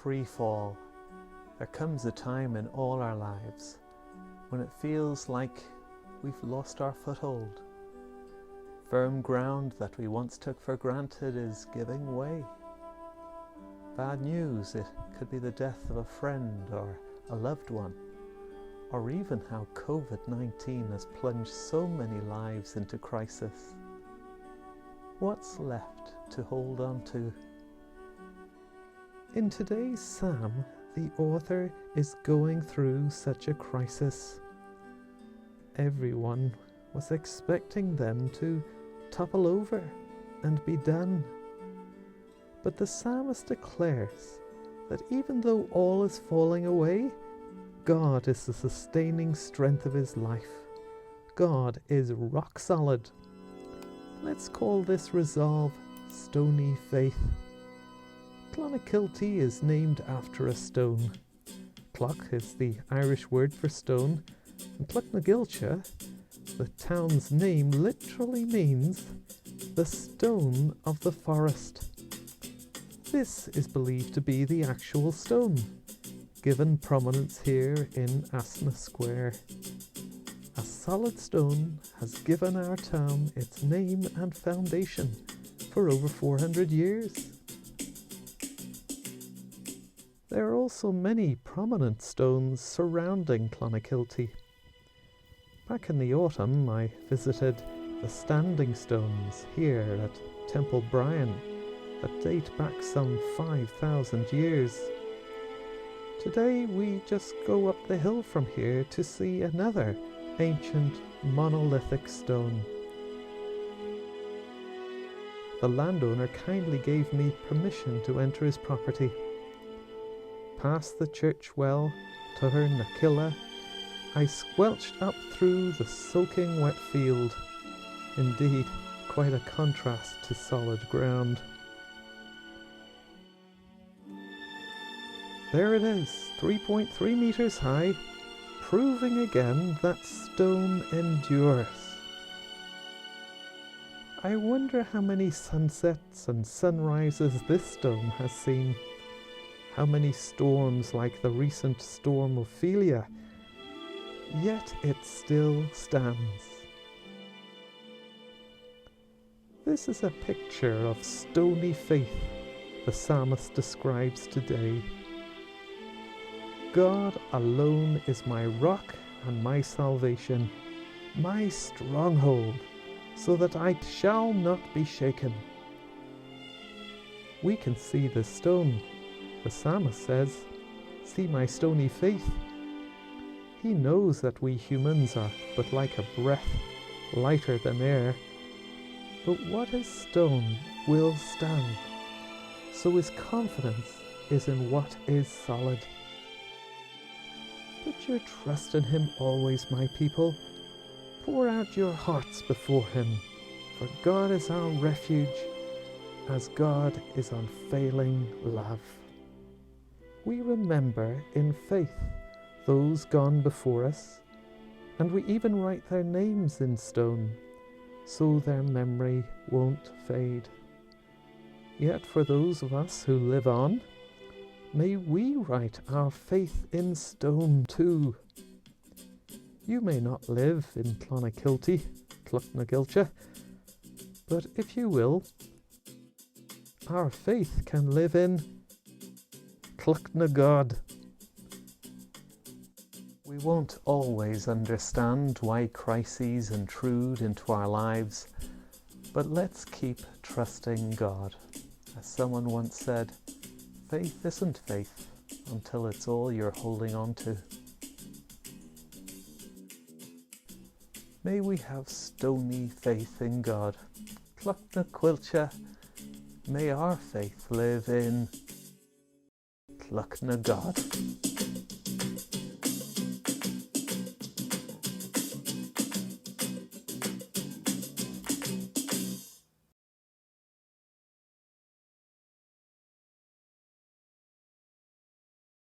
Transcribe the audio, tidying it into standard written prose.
free fall, there comes a time in all our lives when it feels like we've lost our foothold. Firm ground that we once took for granted is giving way. Bad news, it could be the death of a friend or a loved one, or even how COVID-19 has plunged so many lives into crisis. What's left to hold on to? In today's psalm, the author is going through such a crisis. Everyone was expecting them to topple over and be done. But the psalmist declares that even though all is falling away, God is the sustaining strength of his life. God is rock solid. Let's call this resolve Stony Faith. Clonakilty is named after a stone. Cloch is the Irish word for stone, and Clonagilcha, the town's name, literally means the stone of the forest. This is believed to be the actual stone, given prominence here in Asna Square. A solid stone has given our town its name and foundation for over 400 years. There are also many prominent stones surrounding Clonakilty. Back in the autumn, I visited the standing stones here at Templebryan that date back some 5,000 years. Today we just go up the hill from here to see another ancient monolithic stone. The landowner kindly gave me permission to enter his property. Past the church well, Tuair na Killa, I squelched up through the soaking wet field. Indeed, quite a contrast to solid ground. There it is, 3.3 meters high, proving again that stone endures. I wonder how many sunsets and sunrises this stone has seen. How many storms like the recent storm Ophelia, yet it still stands. This is a picture of stony faith the psalmist describes today. God alone is my rock and my salvation, my stronghold, so that I shall not be shaken. We can see this stone. The psalmist says, "See my stony faith." He knows that we humans are but like a breath, lighter than air. But what is stone will stand. So his confidence is in what is solid. Put your trust in him always, my people. Pour out your hearts before him, for God is our refuge, as God is unfailing love. We remember in faith those gone before us, and we even write their names in stone, so their memory won't fade. Yet for those of us who live on, may we write our faith in stone too. You may not live in Clonakilty, Clonagilcha, but if you will, our faith can live in Clonagod. We won't always understand why crises intrude into our lives, but let's keep trusting God. As someone once said, faith isn't faith until it's all you're holding on to. May we have stony faith in God. Clonagilcha, may our faith live in Clonagod.